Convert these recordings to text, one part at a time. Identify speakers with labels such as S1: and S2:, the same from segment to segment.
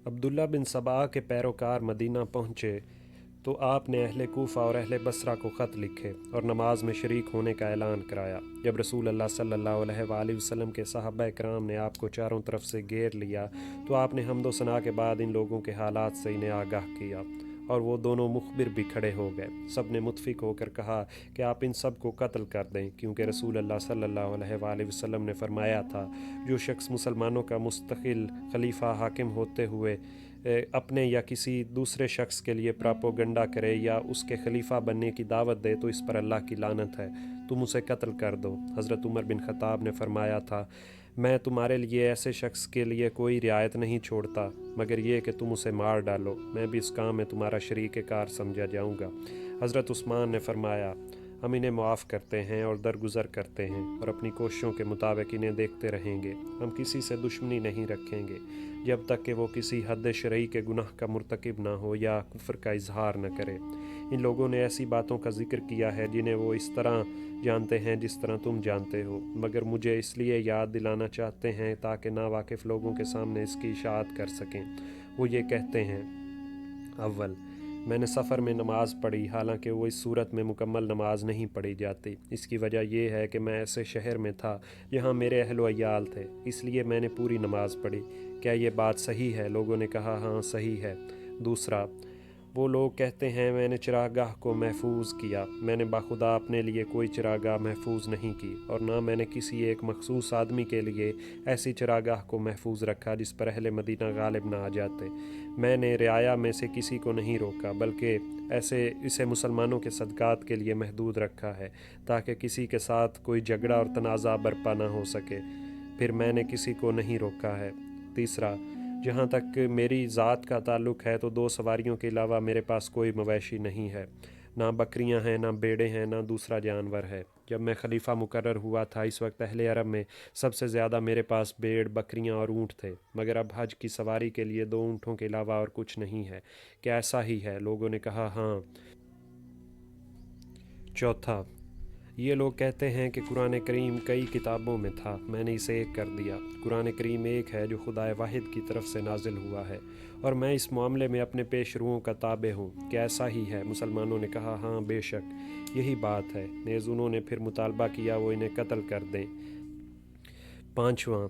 S1: عبداللہ بن سبا کے پیروکار مدینہ پہنچے تو آپ نے اہل کوفہ اور اہل بصرہ کو خط لکھے اور نماز میں شریک ہونے کا اعلان کرایا۔ جب رسول اللہ صلی اللہ علیہ وآلہ وسلم کے صحابہ کرام نے آپ کو چاروں طرف سے گھیر لیا تو آپ نے حمد و ثنا کے بعد ان لوگوں کے حالات سے انہیں آگاہ کیا، اور وہ دونوں مخبر بھی کھڑے ہو گئے۔ سب نے متفق ہو کر کہا کہ آپ ان سب کو قتل کر دیں، کیونکہ رسول اللہ صلی اللہ علیہ وآلہ وسلم نے فرمایا تھا، جو شخص مسلمانوں کا مستقل خلیفہ حاکم ہوتے ہوئے اپنے یا کسی دوسرے شخص کے لیے پراپوگنڈا کرے یا اس کے خلیفہ بننے کی دعوت دے تو اس پر اللہ کی لعنت ہے، تم اسے قتل کر دو۔ حضرت عمر بن خطاب نے فرمایا تھا، میں تمہارے لیے ایسے شخص کے لیے کوئی رعایت نہیں چھوڑتا مگر یہ کہ تم اسے مار ڈالو، میں بھی اس کام میں تمہارا شریک کار سمجھا جاؤں گا۔ حضرت عثمان نے فرمایا، ہم انہیں معاف کرتے ہیں اور درگزر کرتے ہیں اور اپنی کوششوں کے مطابق انہیں دیکھتے رہیں گے، ہم کسی سے دشمنی نہیں رکھیں گے جب تک کہ وہ کسی حد شرعی کے گناہ کا مرتکب نہ ہو یا کفر کا اظہار نہ کرے۔ ان لوگوں نے ایسی باتوں کا ذکر کیا ہے جنہیں وہ اس طرح جانتے ہیں جس طرح تم جانتے ہو، مگر مجھے اس لیے یاد دلانا چاہتے ہیں تاکہ ناواقف لوگوں کے سامنے اس کی اشاعت کر سکیں۔ وہ یہ کہتے ہیں، اول، میں نے سفر میں نماز پڑھی، حالانکہ وہ اس صورت میں مکمل نماز نہیں پڑھی جاتی۔ اس کی وجہ یہ ہے کہ میں ایسے شہر میں تھا جہاں میرے اہل و عیال تھے، اس لیے میں نے پوری نماز پڑھی۔ کیا یہ بات صحیح ہے؟ لوگوں نے کہا، ہاں صحیح ہے۔ دوسرا، وہ لوگ کہتے ہیں، میں نے چراگاہ کو محفوظ کیا، میں نے بخدا اپنے لیے کوئی چراگاہ محفوظ نہیں کی، اور نہ میں نے کسی ایک مخصوص آدمی کے لیے ایسی چراگاہ کو محفوظ رکھا جس پر اہل مدینہ غالب نہ آ جاتے۔ میں نے رعایا میں سے کسی کو نہیں روکا، بلکہ اسے مسلمانوں کے صدقات کے لیے محدود رکھا ہے تاکہ کسی کے ساتھ کوئی جھگڑا اور تنازع برپا نہ ہو سکے، پھر میں نے کسی کو نہیں روکا ہے۔ تیسرا، جہاں تک میری ذات کا تعلق ہے تو 2 سواریوں کے علاوہ میرے پاس کوئی مویشی نہیں ہے، نہ بکریاں ہیں، نہ بیڑے ہیں، نہ دوسرا جانور ہے۔ جب میں خلیفہ مقرر ہوا تھا اس وقت اہل عرب میں سب سے زیادہ میرے پاس بھیڑ، بکریاں اور اونٹ تھے، مگر اب حج کی سواری کے لیے 2 اونٹوں کے علاوہ اور کچھ نہیں ہے۔ کیا ایسا ہی ہے؟ لوگوں نے کہا، ہاں۔ چوتھا، یہ لوگ کہتے ہیں کہ قرآن کریم کئی کتابوں میں تھا، میں نے اسے ایک کر دیا۔ قرآن کریم ایک ہے جو خدا واحد کی طرف سے نازل ہوا ہے، اور میں اس معاملے میں اپنے پیش روؤں کا تابع ہوں۔ کیا ایسا ہی ہے؟ مسلمانوں نے کہا، ہاں بے شک یہی بات ہے۔ نیز انہوں نے پھر مطالبہ کیا وہ انہیں قتل کر دیں۔ پانچواں،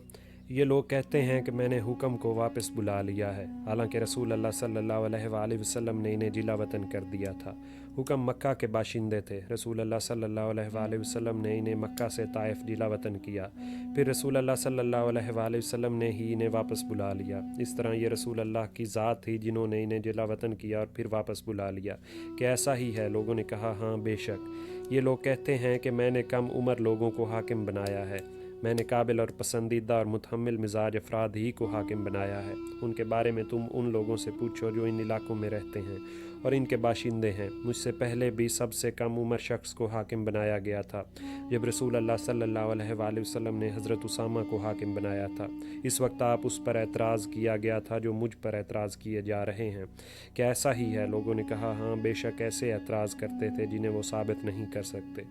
S1: یہ لوگ کہتے ہیں کہ میں نے حکم کو واپس بلا لیا ہے، حالانکہ رسول اللہ صلی اللہ علیہ وآلہ وسلم نے انہیں جلا وطن کر دیا تھا۔ حکم مکہ کے باشندے تھے، رسول اللہ صلی اللہ علیہ وآلہ وسلم نے انہیں مکہ سے طائف جلا وطن کیا، پھر رسول اللہ صلی اللہ علیہ وآلہ وسلم نے ہی انہیں واپس بلا لیا۔ اس طرح یہ رسول اللہ کی ذات تھی جنہوں نے انہیں جلا وطن کیا اور پھر واپس بلا لیا۔ کہ ایسا ہی ہے؟ لوگوں نے کہا، ہاں بے شک۔ یہ لوگ کہتے ہیں کہ میں نے کم عمر لوگوں کو حاکم بنایا ہے، میں نے قابل اور پسندیدہ اور متحمل مزاج افراد ہی کو حاکم بنایا ہے۔ ان کے بارے میں تم ان لوگوں سے پوچھو جو ان علاقوں میں رہتے ہیں اور ان کے باشندے ہیں، مجھ سے پہلے بھی سب سے کم عمر شخص کو حاکم بنایا گیا تھا جب رسول اللہ صلی اللہ علیہ وآلہ وسلم نے حضرت اسامہ کو حاکم بنایا تھا۔ اس وقت آپ اس پر اعتراض کیا گیا تھا جو مجھ پر اعتراض کیے جا رہے ہیں۔ کیا ایسا ہی ہے؟ لوگوں نے کہا، ہاں بے شک ایسے اعتراض کرتے تھے جنہیں وہ ثابت نہیں کر سکتے۔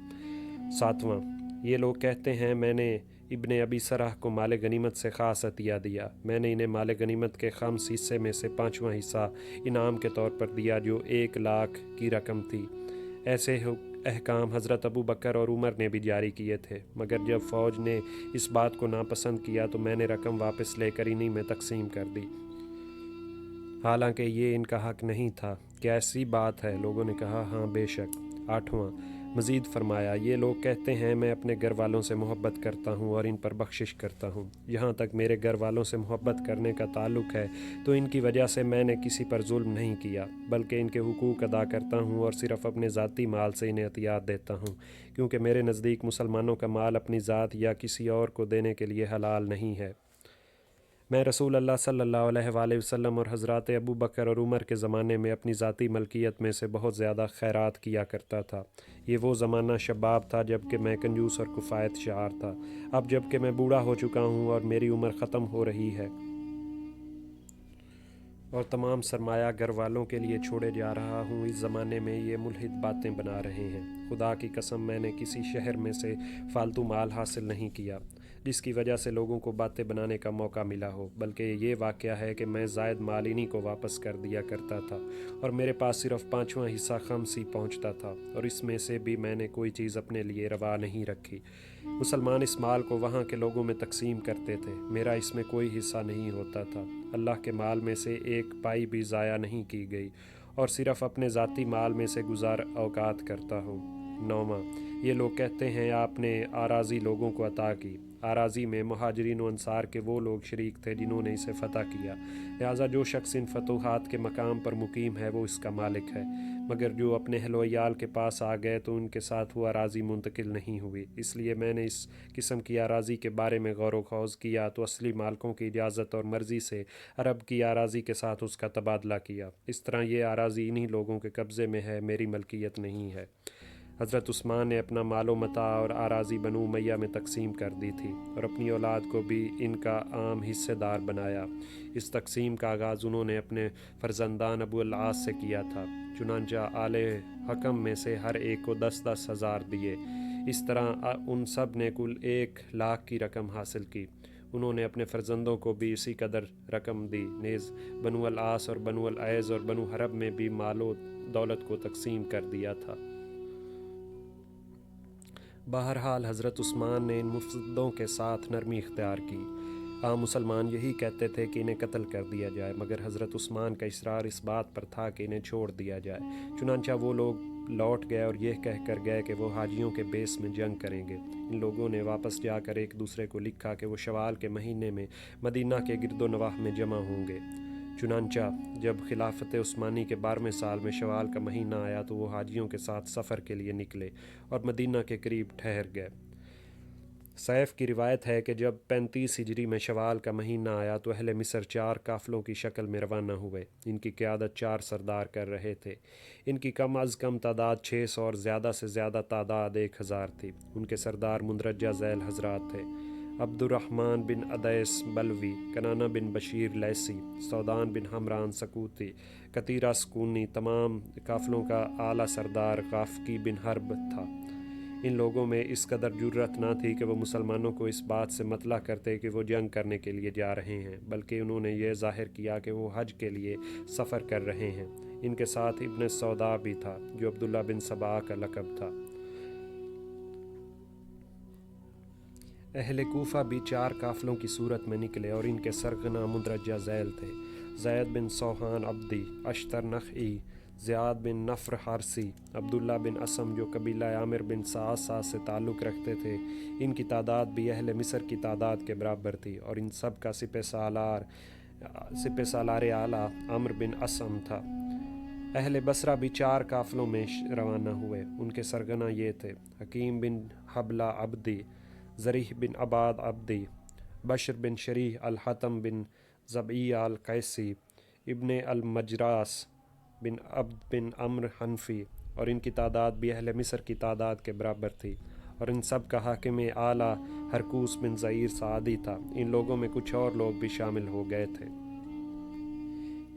S1: ساتواں، یہ لوگ کہتے ہیں میں نے ابن ابی سرح کو مال غنیمت سے خاص عطیہ دیا، میں نے انہیں مال غنیمت کے خمس حصے میں سے 5واں حصہ انعام کے طور پر دیا جو 1,00,000 کی رقم تھی۔ ایسے احکام حضرت ابو بکر اور عمر نے بھی جاری کیے تھے، مگر جب فوج نے اس بات کو ناپسند کیا تو میں نے رقم واپس لے کر انہی میں تقسیم کر دی، حالانکہ یہ ان کا حق نہیں تھا۔ کیا ایسی بات ہے؟ لوگوں نے کہا، ہاں بے شک۔ آٹھواں، مزید فرمایا، یہ لوگ کہتے ہیں میں اپنے گھر والوں سے محبت کرتا ہوں اور ان پر بخشش کرتا ہوں۔ جہاں تک میرے گھر والوں سے محبت کرنے کا تعلق ہے تو ان کی وجہ سے میں نے کسی پر ظلم نہیں کیا، بلکہ ان کے حقوق ادا کرتا ہوں اور صرف اپنے ذاتی مال سے انہیں عطیات دیتا ہوں، کیونکہ میرے نزدیک مسلمانوں کا مال اپنی ذات یا کسی اور کو دینے کے لیے حلال نہیں ہے۔ میں رسول اللہ صلی اللہ علیہ وآلہ وسلم اور حضرات ابو بکر اور عمر کے زمانے میں اپنی ذاتی ملکیت میں سے بہت زیادہ خیرات کیا کرتا تھا۔ یہ وہ زمانہ شباب تھا جب کہ میں کنجوس اور کفایت شعار تھا۔ اب جب کہ میں بوڑھا ہو چکا ہوں اور میری عمر ختم ہو رہی ہے اور تمام سرمایہ گھر والوں کے لیے چھوڑے جا رہا ہوں، اس زمانے میں یہ ملحد باتیں بنا رہے ہیں۔ خدا کی قسم میں نے کسی شہر میں سے فالتو مال حاصل نہیں کیا۔ جس کی وجہ سے لوگوں کو باتیں بنانے کا موقع ملا ہو، بلکہ یہ واقعہ ہے کہ میں زائد مال انہی کو واپس کر دیا کرتا تھا اور میرے پاس صرف 5واں حصہ خمس ہی پہنچتا تھا، اور اس میں سے بھی میں نے کوئی چیز اپنے لیے روا نہیں رکھی۔ مسلمان اس مال کو وہاں کے لوگوں میں تقسیم کرتے تھے، میرا اس میں کوئی حصہ نہیں ہوتا تھا۔ اللہ کے مال میں سے ایک پائی بھی ضائع نہیں کی گئی، اور صرف اپنے ذاتی مال میں سے گزار اوقات کرتا ہوں۔ 9واں، یہ لوگ کہتے ہیں آپ نے آراضی لوگوں کو عطا کی۔ آراضی میں مہاجرین و انصار کے وہ لوگ شریک تھے جنہوں نے اسے فتح کیا، لہٰذا جو شخص ان فتوحات کے مقام پر مقیم ہے وہ اس کا مالک ہے، مگر جو اپنے اہل و عیال کے پاس آ گئے تو ان کے ساتھ وہ اراضی منتقل نہیں ہوئی۔ اس لیے میں نے اس قسم کی اراضی کے بارے میں غور و خوض کیا تو اصلی مالکوں کی اجازت اور مرضی سے عرب کی اراضی کے ساتھ اس کا تبادلہ کیا۔ اس طرح یہ اراضی انہی لوگوں کے قبضے میں ہے، میری ملکیت نہیں ہے۔ حضرت عثمان نے اپنا مال و متاع اور اراضی بنو امیہ میں تقسیم کر دی تھی اور اپنی اولاد کو بھی ان کا عام حصے دار بنایا۔ اس تقسیم کا آغاز انہوں نے اپنے فرزندان ابو العاص سے کیا تھا، چنانچہ آل حکم میں سے ہر ایک کو 10,000 10,000 دیے۔ اس طرح ان سب نے کل 1,00,000 کی رقم حاصل کی۔ انہوں نے اپنے فرزندوں کو بھی اسی قدر رقم دی، نیز بنو العاص اور بنو العیز اور بنو حرب میں بھی مال و دولت کو تقسیم کر دیا تھا۔ بہرحال حضرت عثمان نے ان مفسدوں کے ساتھ نرمی اختیار کی۔ عام مسلمان یہی کہتے تھے کہ انہیں قتل کر دیا جائے، مگر حضرت عثمان کا اصرار اس بات پر تھا کہ انہیں چھوڑ دیا جائے۔ چنانچہ وہ لوگ لوٹ گئے اور یہ کہہ کر گئے کہ وہ حاجیوں کے بیس میں جنگ کریں گے۔ ان لوگوں نے واپس جا کر ایک دوسرے کو لکھا کہ وہ شوال کے مہینے میں مدینہ کے گرد و نواح میں جمع ہوں گے۔ چنانچہ جب خلافت عثمانی کے 12ویں سال میں شوال کا مہینہ آیا تو وہ حاجیوں کے ساتھ سفر کے لیے نکلے اور مدینہ کے قریب ٹھہر گئے۔ سیف کی روایت ہے کہ جب 35 ہجری میں شوال کا مہینہ آیا تو اہل مصر 4 قافلوں کی شکل میں روانہ ہوئے۔ ان کی قیادت 4 سردار کر رہے تھے۔ ان کی کم از کم تعداد 600 اور زیادہ سے زیادہ تعداد 1000 تھی۔ ان کے سردار مندرجہ ذیل حضرات تھے: عبد الرحمن بن عدیس بلوی، کنانہ بن بشیر لیسی، سودان بن حمران سکوتی، قطیرہ سکونی۔ تمام قافلوں کا اعلیٰ سردار غافقی بن حرب تھا۔ ان لوگوں میں اس قدر جرأت نہ تھی کہ وہ مسلمانوں کو اس بات سے مطلع کرتے کہ وہ جنگ کرنے کے لیے جا رہے ہیں، بلکہ انہوں نے یہ ظاہر کیا کہ وہ حج کے لیے سفر کر رہے ہیں۔ ان کے ساتھ ابن سودا بھی تھا، جو عبداللہ بن سبا کا لقب تھا۔ اہل کوفہ بھی 4 قافلوں کی صورت میں نکلے اور ان کے سرغنہ مندرجہ ذیل تھے: زید بن سوحان عبدی، اشتر نخعی، زیاد بن نفر حارسی، عبداللہ بن اسم جو قبیلہ عامر بن صعصع سے تعلق رکھتے تھے۔ ان کی تعداد بھی اہل مصر کی تعداد کے برابر تھی، اور ان سب کا سپہ سالار اعلیٰ عمرو بن اسم تھا۔ اہل بصرہ بھی 4 قافلوں میں روانہ ہوئے۔ ان کے سرغنہ یہ تھے: حکیم بن حبلہ عبدی، زریح بن عباد عبدی، بشر بن شریح، الحتم بن زبعی القیسی، ابن المجراس بن عبد بن عمرو حنفی، اور ان کی تعداد بھی اہل مصر کی تعداد کے برابر تھی، اور ان سب کا حاکم اعلیٰ ہرکوس بن زعیر سعدی تھا۔ ان لوگوں میں کچھ اور لوگ بھی شامل ہو گئے تھے۔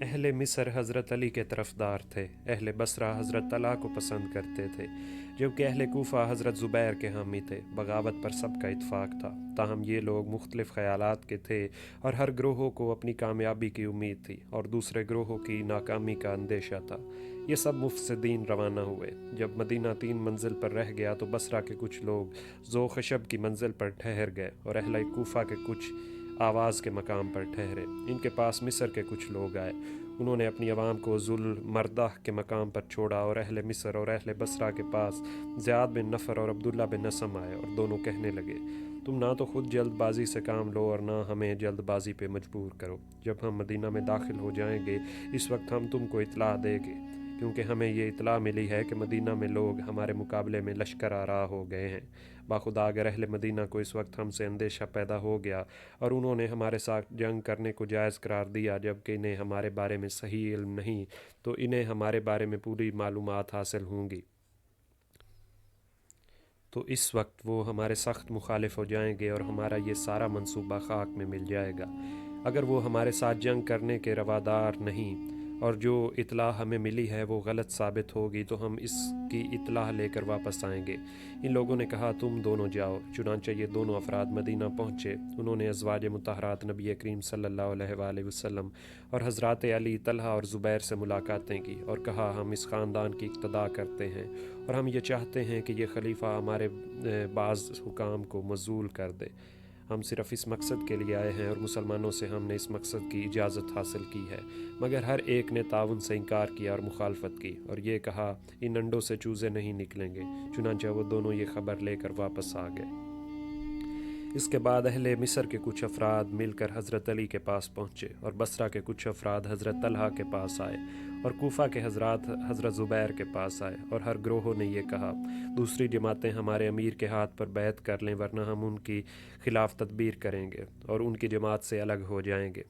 S1: اہل مصر حضرت علی کے طرفدار تھے، اہل بصرہ حضرت طلحہ کو پسند کرتے تھے، جبکہ اہل کوفہ حضرت زبیر کے حامی تھے۔ بغاوت پر سب کا اتفاق تھا، تاہم یہ لوگ مختلف خیالات کے تھے اور ہر گروہ کو اپنی کامیابی کی امید تھی اور دوسرے گروہوں کی ناکامی کا اندیشہ تھا۔ یہ سب مفسدین روانہ ہوئے۔ جب مدینہ 3 منزل پر رہ گیا تو بصرہ کے کچھ لوگ ذوخشب کی منزل پر ٹھہر گئے اور اہل کوفہ کے کچھ آواز کے مقام پر ٹھہرے۔ ان کے پاس مصر کے کچھ لوگ آئے، انہوں نے اپنی عوام کو ذوالمردہ کے مقام پر چھوڑا، اور اہل مصر اور اہل بصرہ کے پاس زیاد بن نفر اور عبداللہ بن اسم آئے، اور دونوں کہنے لگے: تم نہ تو خود جلد بازی سے کام لو اور نہ ہمیں جلد بازی پہ مجبور کرو۔ جب ہم مدینہ میں داخل ہو جائیں گے اس وقت ہم تم کو اطلاع دیں گے، کیونکہ ہمیں یہ اطلاع ملی ہے کہ مدینہ میں لوگ ہمارے مقابلے میں لشکر آرا ہو گئے ہیں۔ باخدا اگر اہل مدینہ کو اس وقت ہم سے اندیشہ پیدا ہو گیا اور انہوں نے ہمارے ساتھ جنگ کرنے کو جائز قرار دیا جبکہ انہیں ہمارے بارے میں صحیح علم نہیں، تو انہیں ہمارے بارے میں پوری معلومات حاصل ہوں گی، تو اس وقت وہ ہمارے سخت مخالف ہو جائیں گے اور ہمارا یہ سارا منصوبہ خاک میں مل جائے گا۔ اگر وہ ہمارے ساتھ جنگ کرنے کے روادار نہیں اور جو اطلاع ہمیں ملی ہے وہ غلط ثابت ہوگی تو ہم اس کی اطلاع لے کر واپس آئیں گے۔ ان لوگوں نے کہا تم دونوں جاؤ۔ چنانچہ یہ دونوں افراد مدینہ پہنچے۔ انہوں نے ازواج مطہرات نبی کریم صلی اللہ علیہ وآلہ وسلم اور حضرات علی، طلحہ اور زبیر سے ملاقاتیں کی اور کہا ہم اس خاندان کی اقتداء کرتے ہیں اور ہم یہ چاہتے ہیں کہ یہ خلیفہ ہمارے بعض حکام کو مزول کر دے۔ ہم صرف اس مقصد کے لیے آئے ہیں اور مسلمانوں سے ہم نے اس مقصد کی اجازت حاصل کی ہے، مگر ہر ایک نے تعاون سے انکار کیا اور مخالفت کی اور یہ کہا ان انڈوں سے چوزے نہیں نکلیں گے۔ چنانچہ وہ دونوں یہ خبر لے کر واپس آ گئے۔ اس کے بعد اہل مصر کے کچھ افراد مل کر حضرت علی کے پاس پہنچے اور بصرہ کے کچھ افراد حضرت طلحہ کے پاس آئے اور کوفہ کے حضرات حضرت زبیر کے پاس آئے، اور ہر گروہوں نے یہ کہا دوسری جماعتیں ہمارے امیر کے ہاتھ پر بیعت کر لیں ورنہ ہم ان کی خلاف تدبیر کریں گے اور ان کی جماعت سے الگ ہو جائیں گے۔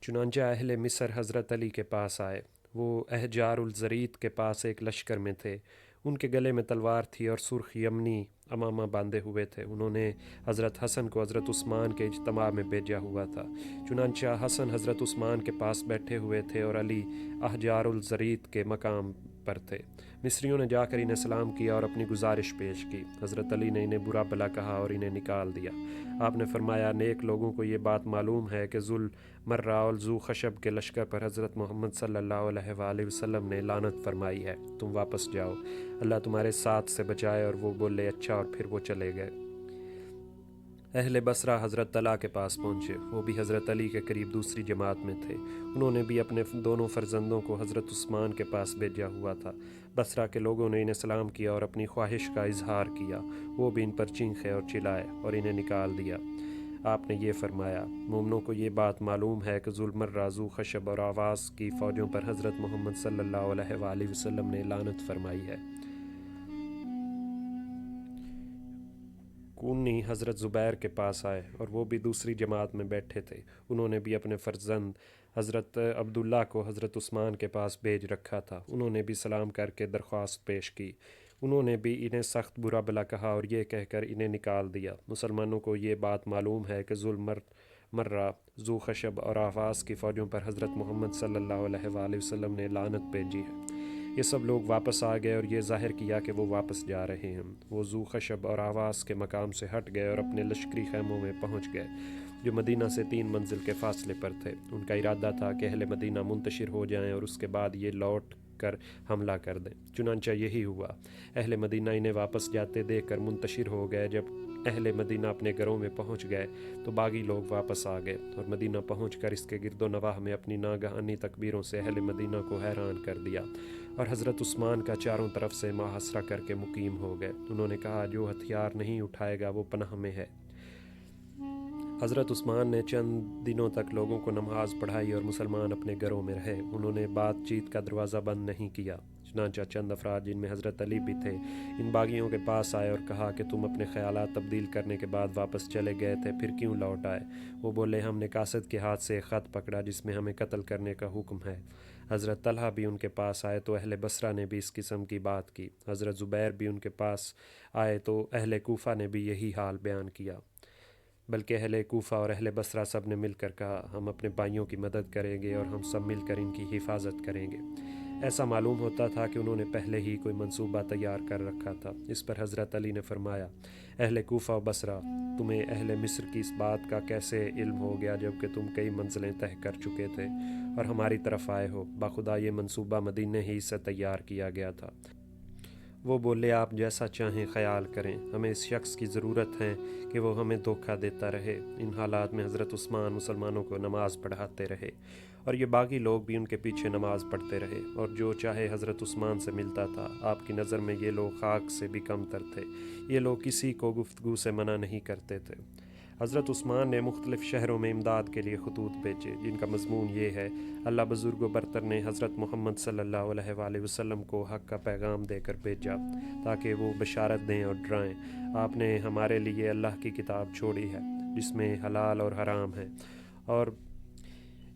S1: چنانچہ اہل مصر حضرت علی کے پاس آئے۔ وہ احجار الزریت کے پاس ایک لشکر میں تھے۔ ان کے گلے میں تلوار تھی اور سرخ یمنی امامہ باندھے ہوئے تھے۔ انہوں نے حضرت حسن کو حضرت عثمان کے اجتماع میں بھیجا ہوا تھا۔ چنانچہ حسن حضرت عثمان کے پاس بیٹھے ہوئے تھے اور علی احجار الزریت کے مقام پر تھے۔ مصریوں نے جا کر انہیں سلام کیا اور اپنی گزارش پیش کی۔ حضرت علی نے انہیں برا بھلا کہا اور انہیں نکال دیا۔ آپ نے فرمایا نیک لوگوں کو یہ بات معلوم ہے کہ ذو المرہ اور ذو خشب کے لشکر پر حضرت محمد صلی اللہ علیہ وآلہ وسلم نے لعنت فرمائی ہے، تم واپس جاؤ، اللہ تمہارے ساتھ سے بچائے۔ اور وہ بولے اچھا، اور پھر وہ چلے گئے۔ اہل بصرہ حضرت طلحہ کے پاس پہنچے۔ وہ بھی حضرت علی کے قریب دوسری جماعت میں تھے۔ انہوں نے بھی اپنے دونوں فرزندوں کو حضرت عثمان کے پاس بھیجا ہوا تھا۔ بصرہ کے لوگوں نے انہیں سلام کیا اور اپنی خواہش کا اظہار کیا۔ وہ بھی ان پر چینخے اور چلائے اور انہیں نکال دیا۔ آپ نے یہ فرمایا مومنوں کو یہ بات معلوم ہے کہ ذو المرہ، ذو خشب اور آواز کی فوجوں پر حضرت محمد صلی اللہ علیہ وآلہ وسلم نے لعنت فرمائی ہے۔ کونی حضرت زبیر کے پاس آئے اور وہ بھی دوسری جماعت میں بیٹھے تھے۔ انہوں نے بھی اپنے فرزند حضرت عبداللہ کو حضرت عثمان کے پاس بھیج رکھا تھا۔ انہوں نے بھی سلام کر کے درخواست پیش کی۔ انہوں نے بھی انہیں سخت برا بھلا کہا اور یہ کہہ کر انہیں نکال دیا۔ مسلمانوں کو یہ بات معلوم ہے کہ ذو المرہ، ذو خشب اور آواز کی فوجوں پر حضرت محمد صلی اللہ علیہ وآلہ وسلم نے لعنت بھیجی ہے۔ یہ سب لوگ واپس آ گئے اور یہ ظاہر کیا کہ وہ واپس جا رہے ہیں۔ وہ ذو خشب اور آواز کے مقام سے ہٹ گئے اور اپنے لشکری خیموں میں پہنچ گئے جو مدینہ سے 3 منزل کے فاصلے پر تھے۔ ان کا ارادہ تھا کہ اہل مدینہ منتشر ہو جائیں اور اس کے بعد یہ لوٹ کر حملہ کر دیں۔ چنانچہ یہی ہوا۔ اہل مدینہ انہیں واپس جاتے دیکھ کر منتشر ہو گئے۔ جب اہل مدینہ اپنے گھروں میں پہنچ گئے تو باغی لوگ واپس آ گئے اور مدینہ پہنچ کر اس کے گرد و نواح میں اپنی ناگہانی تکبیروں سے اہل مدینہ کو حیران کر دیا اور حضرت عثمان کا چاروں طرف سے محاصرہ کر کے مقیم ہو گئے۔ انہوں نے کہا جو ہتھیار نہیں اٹھائے گا وہ پناہ میں ہے۔ حضرت عثمان نے چند دنوں تک لوگوں کو نماز پڑھائی اور مسلمان اپنے گھروں میں رہے۔ انہوں نے بات چیت کا دروازہ بند نہیں کیا۔ چنانچہ چند افراد جن میں حضرت علی بھی تھے ان باغیوں کے پاس آئے اور کہا کہ تم اپنے خیالات تبدیل کرنے کے بعد واپس چلے گئے تھے، پھر کیوں لوٹ آئے؟ وہ بولے ہم نے قاصد کے ہاتھ سے ایک خط پکڑا جس میں ہمیں قتل کرنے کا حکم ہے۔ حضرت طلحہ بھی ان کے پاس آئے تو اہل بصرہ نے بھی اس قسم کی بات کی۔ حضرت زبیر بھی ان کے پاس آئے تو اہل کوفہ نے بھی یہی حال بیان کیا۔ بلکہ اہل کوفہ اور اہل بصرہ سب نے مل کر کہا ہم اپنے بھائیوں کی مدد کریں گے اور ہم سب مل کر ان کی حفاظت کریں گے۔ ایسا معلوم ہوتا تھا کہ انہوں نے پہلے ہی کوئی منصوبہ تیار کر رکھا تھا۔ اس پر حضرت علی نے فرمایا اہل کوفہ و بصرہ، تمہیں اہل مصر کی اس بات کا کیسے علم ہو گیا جبکہ تم کئی منزلیں طے کر چکے تھے اور ہماری طرف آئے ہو؟ بخدا یہ منصوبہ مدینے ہی سے تیار کیا گیا تھا۔ وہ بولے آپ جیسا چاہیں خیال کریں، ہمیں اس شخص کی ضرورت ہے کہ وہ ہمیں دھوکہ دیتا رہے۔ ان حالات میں حضرت عثمان مسلمانوں کو نماز پڑھاتے رہے اور یہ باغی لوگ بھی ان کے پیچھے نماز پڑھتے رہے اور جو چاہے حضرت عثمان سے ملتا تھا۔ آپ کی نظر میں یہ لوگ خاک سے بھی کم تر تھے۔ یہ لوگ کسی کو گفتگو سے منع نہیں کرتے تھے۔ حضرت عثمان نے مختلف شہروں میں امداد کے لیے خطوط بھیجے جن کا مضمون یہ ہے اللہ بزرگ و برتر نے حضرت محمد صلی اللہ علیہ وآلہ وسلم کو حق کا پیغام دے کر بھیجا تاکہ وہ بشارت دیں اور ڈرائیں۔ آپ نے ہمارے لیے اللہ کی کتاب چھوڑی ہے جس میں حلال اور حرام ہے اور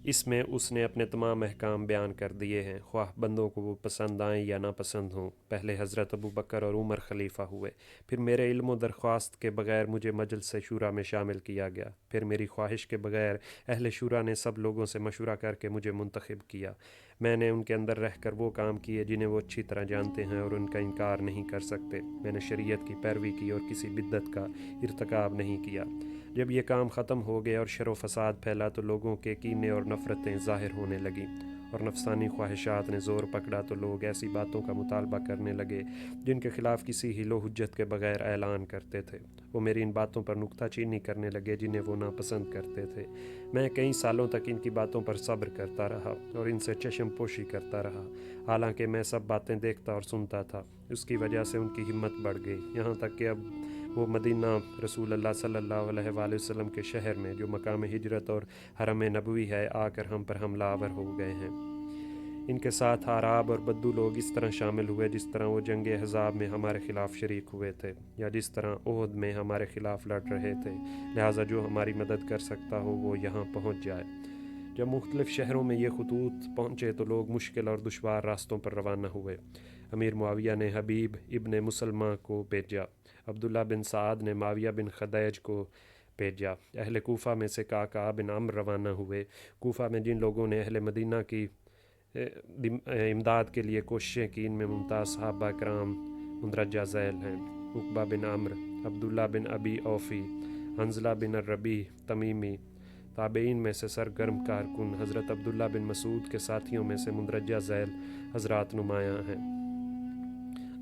S1: اس میں اس نے اپنے تمام احکام بیان کر دیے ہیں، خواہ بندوں کو وہ پسند آئیں یا نہ پسند ہوں۔ پہلے حضرت ابو بکر اور عمر خلیفہ ہوئے، پھر میرے علم و درخواست کے بغیر مجھے مجلس شورا میں شامل کیا گیا، پھر پھر میری خواہش کے بغیر اہل شورا نے سب لوگوں سے مشورہ کر کے مجھے منتخب کیا۔ میں نے ان کے اندر رہ کر وہ کام کیے جنہیں وہ اچھی طرح جانتے ہیں اور ان کا انکار نہیں کر سکتے۔ میں نے شریعت کی پیروی کی اور کسی بدعت کا ارتکاب نہیں کیا۔ جب یہ کام ختم ہو گیا اور شر و فساد پھیلا تو لوگوں کے کینے اور نفرتیں ظاہر ہونے لگیں، اور نفسانی خواہشات نے زور پکڑا تو لوگ ایسی باتوں کا مطالبہ کرنے لگے جن کے خلاف کسی حل و حجت کے بغیر اعلان کرتے تھے۔ وہ میری ان باتوں پر نکتہ چینی کرنے لگے جنہیں وہ ناپسند کرتے تھے۔ میں کئی سالوں تک ان کی باتوں پر صبر کرتا رہا اور ان سے چشم پوشی کرتا رہا، حالانکہ میں سب باتیں دیکھتا اور سنتا تھا۔ اس کی وجہ سے ان کی ہمت بڑھ گئی، یہاں تک کہ اب وہ مدینہ رسول اللہ صلی اللہ علیہ وآلہ وسلم کے شہر میں جو مقام ہجرت اور حرم نبوی ہے آ کر ہم پر حملہ آور ہو گئے ہیں۔ ان کے ساتھ اعراب اور بدو لوگ اس طرح شامل ہوئے جس طرح وہ جنگ احزاب میں ہمارے خلاف شریک ہوئے تھے یا جس طرح احد میں ہمارے خلاف لڑ رہے تھے، لہٰذا جو ہماری مدد کر سکتا ہو وہ یہاں پہنچ جائے۔ جب مختلف شہروں میں یہ خطوط پہنچے تو لوگ مشکل اور دشوار راستوں پر روانہ ہوئے۔ امیر معاویہ نے حبیب ابن مسلمہ کو بھیجا، عبداللہ بن سعد نے معاویہ بن خدیج کو بھیجا۔ اہل کوفہ میں سے قعقاع بن عمرو روانہ ہوئے۔ کوفہ میں جن لوگوں نے اہل مدینہ کی امداد کے لیے کوششیں کی ان میں ممتاز صحابہ کرام مندرجہ ذیل ہیں: عقبہ بن عمرو، عبداللہ بن ابی اوفی، حنظلہ بن الربیع تمیمی۔ تابعین میں سے سرگرم کارکن حضرت عبداللہ بن مسعود کے ساتھیوں میں سے مندرجہ ذیل حضرات نمایاں ہیں: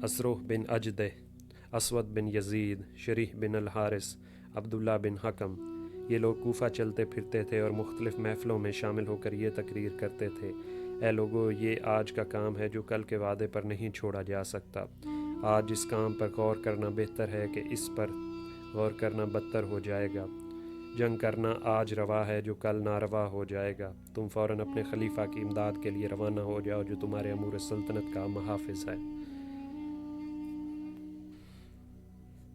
S1: اسرح بن اجدہ، اسود بن یزید، شریح بن الحارث، عبداللہ بن حکم۔ یہ لوگ کوفہ چلتے پھرتے تھے اور مختلف محفلوں میں شامل ہو کر یہ تقریر کرتے تھے: اے لوگو، یہ آج کا کام ہے جو کل کے وعدے پر نہیں چھوڑا جا سکتا۔ آج اس کام پر غور کرنا بہتر ہے کہ اس پر غور کرنا بدتر ہو جائے گا۔ جنگ کرنا آج روا ہے جو کل ناروا ہو جائے گا۔ تم فوراً اپنے خلیفہ کی امداد کے لیے روانہ ہو جاؤ جو تمہارے امور سلطنت کا محافظ ہے۔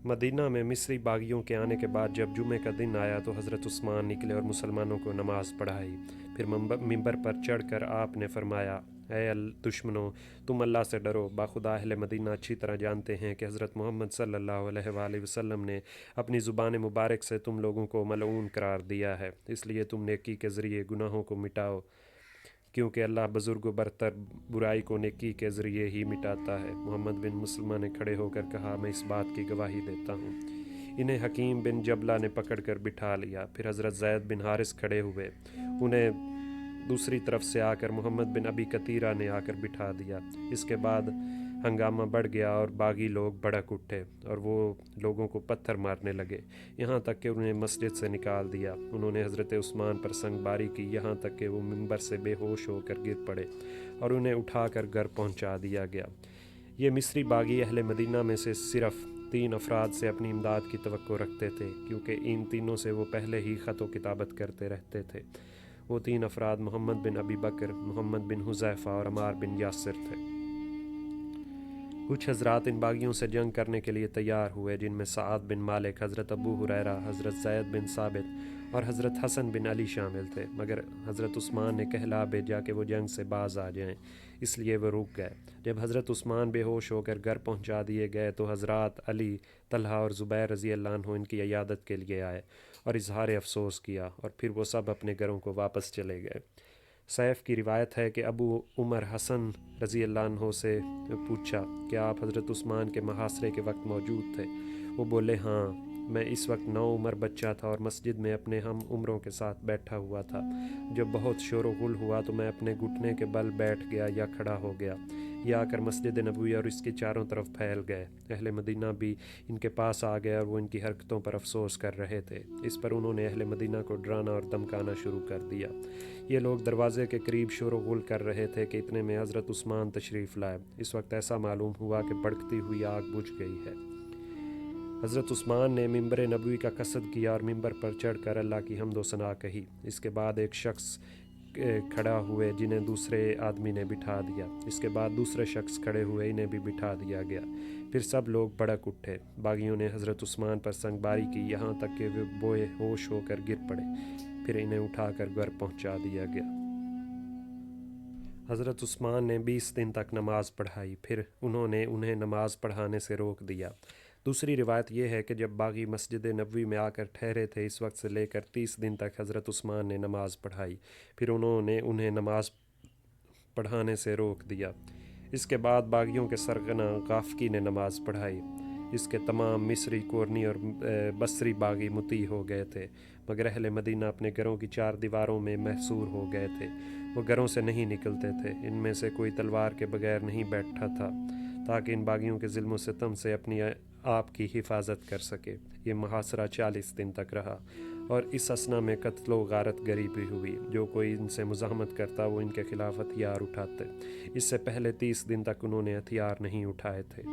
S1: مدینہ میں مصری باغیوں کے آنے کے بعد جب جمعے کا دن آیا تو حضرت عثمان نکلے اور مسلمانوں کو نماز پڑھائی۔ پھر ممبر پر چڑھ کر آپ نے فرمایا: اے دشمنوں، تم اللہ سے ڈرو۔ باخدا اہل مدینہ اچھی طرح جانتے ہیں کہ حضرت محمد صلی اللہ علیہ وآلہ وسلم نے اپنی زبان مبارک سے تم لوگوں کو ملعون قرار دیا ہے، اس لیے تم نیکی کے ذریعے گناہوں کو مٹاؤ، کیونکہ اللہ بزرگ و برتر برائی کو نیکی کے ذریعے ہی مٹاتا ہے۔ محمد بن مسلمہ نے کھڑے ہو کر کہا: میں اس بات کی گواہی دیتا ہوں۔ انہیں حکیم بن جبلہ نے پکڑ کر بٹھا لیا۔ پھر حضرت زید بن حارث کھڑے ہوئے، انہیں دوسری طرف سے آ کر محمد بن ابی کثیرہ نے آ کر بٹھا دیا۔ اس کے بعد ہنگامہ بڑھ گیا اور باغی لوگ بھڑک اٹھے اور وہ لوگوں کو پتھر مارنے لگے، یہاں تک کہ انہیں مسجد سے نکال دیا۔ انہوں نے حضرت عثمان پر سنگ باری کی یہاں تک کہ وہ ممبر سے بے ہوش ہو کر گر پڑے اور انہیں اٹھا کر گھر پہنچا دیا گیا۔ یہ مصری باغی اہل مدینہ میں سے صرف 3 افراد سے اپنی امداد کی توقع رکھتے تھے، کیونکہ ان تینوں سے وہ پہلے ہی خط و کتابت کرتے رہتے تھے۔ وہ 3 افراد محمد بن ابی بکر، محمد بن حذیفہ اور عمار بن یاسر تھے۔ کچھ حضرات ان باغیوں سے جنگ کرنے کے لیے تیار ہوئے، جن میں سعد بن مالک، حضرت ابو ہریرہ، حضرت زید بن ثابت اور حضرت حسن بن علی شامل تھے، مگر حضرت عثمان نے کہلا بھیجا کہ وہ جنگ سے باز آ جائیں، اس لیے وہ رک گئے۔ جب حضرت عثمان بے ہوش ہو کر گھر پہنچا دیے گئے تو حضرات علی، طلحہ اور زبیر رضی اللہ عنہ ان کی عیادت کے لیے آئے اور اظہار افسوس کیا، اور پھر وہ سب اپنے گھروں کو واپس چلے گئے۔ سیف کی روایت ہے کہ ابو عمر حسن رضی اللہ عنہ سے پوچھا: کیا آپ حضرت عثمان کے محاصرے کے وقت موجود تھے؟ وہ بولے: ہاں، میں اس وقت 9 عمر بچہ تھا اور مسجد میں اپنے ہم عمروں کے ساتھ بیٹھا ہوا تھا۔ جب بہت شور و غل ہوا تو میں اپنے گھٹنے کے بل بیٹھ گیا یا کھڑا ہو گیا۔ یہ آ کر مسجد نبوی اور اس کی چاروں طرف پھیل گئے۔ اہل مدینہ بھی ان کے پاس آ گئے اور وہ ان کی حرکتوں پر افسوس کر رہے تھے۔ اس پر انہوں نے اہل مدینہ کو ڈرانا اور دمکانا شروع کر دیا۔ یہ لوگ دروازے کے قریب شور و غل کر رہے تھے کہ اتنے میں حضرت عثمان تشریف لائے۔ اس وقت ایسا معلوم ہوا کہ بھڑکتی ہوئی آگ بجھ گئی ہے۔ حضرت عثمان نے ممبر نبوی کا قصد کیا اور ممبر پر چڑھ کر اللہ کی حمد و ثنا کہی۔ اس کے بعد ایک شخص کھڑا ہوئے جنہیں دوسرے آدمی نے بٹھا دیا۔ اس کے بعد دوسرے شخص کھڑے ہوئے، انہیں بھی بٹھا دیا گیا۔ پھر سب لوگ بھڑک اٹھے۔ باغیوں نے حضرت عثمان پر سنگ باری کی یہاں تک کہ وہ بے ہوش ہو کر گر پڑے، پھر انہیں اٹھا کر گھر پہنچا دیا گیا۔ حضرت عثمان نے 20 دن تک نماز پڑھائی، پھر انہوں نے انہیں نماز پڑھانے سے روک دیا۔ دوسری روایت یہ ہے کہ جب باغی مسجد نبوی میں آ کر ٹھہرے تھے، اس وقت سے لے کر 30 دن تک حضرت عثمان نے نماز پڑھائی، پھر انہوں نے انہیں نماز پڑھانے سے روک دیا۔ اس کے بعد باغیوں کے سرغنہ غافقی نے نماز پڑھائی۔ اس کے تمام مصری، کورنی اور بصری باغی مطیع ہو گئے تھے، مگر اہل مدینہ اپنے گھروں کی 4 دیواروں میں محصور ہو گئے تھے۔ وہ گھروں سے نہیں نکلتے تھے، ان میں سے کوئی تلوار کے بغیر نہیں بیٹھا تھا تاکہ ان باغیوں کے ظلم و ستم سے اپنی آپ کی حفاظت کر سکے۔ یہ محاصرہ 40 دن تک رہا، اور اس اثنا میں قتل و غارت گری بھی ہوئی۔ جو کوئی ان سے مزاحمت کرتا وہ ان کے خلاف ہتھیار اٹھاتے۔ اس سے پہلے 30 دن تک انہوں نے ہتھیار نہیں اٹھائے تھے۔